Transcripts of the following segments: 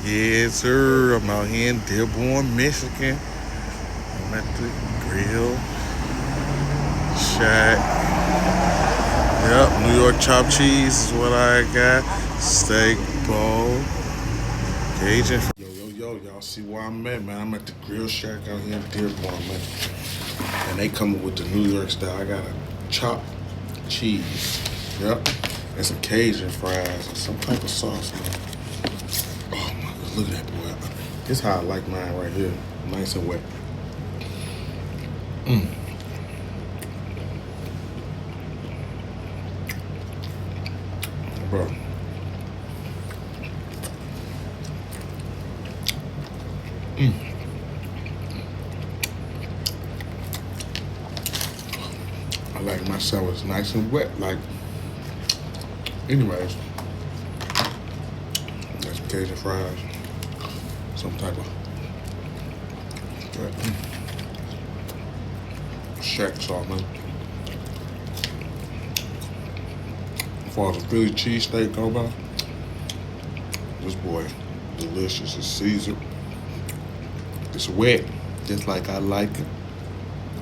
Yes, sir. I'm out here in Dearborn, Michigan. I'm at the grill shack. Yep, New York chopped cheese is what I got. Steak bowl, Cajun. Yo, y'all see where I'm at, man? I'm at the grill shack out here in Dearborn, man. And they coming with the New York style. I got a chopped cheese. Yep. And some Cajun fries and some type of sauce, man. Oh my god, look at that boy. This how I like mine right here. Nice and wet. Bro. I like my sandwich nice and wet. Like, anyways, got some Cajun fries, some type of shack sauce, man. As far as the Philly cheesesteak go by, this boy, delicious. It's seasoned. It's wet, just like I like it.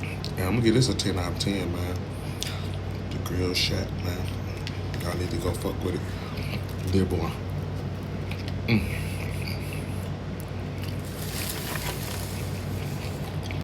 And I'm gonna give this a 10 out of 10, man. The grill shack, man. Y'all need to go fuck with it. Dear boy.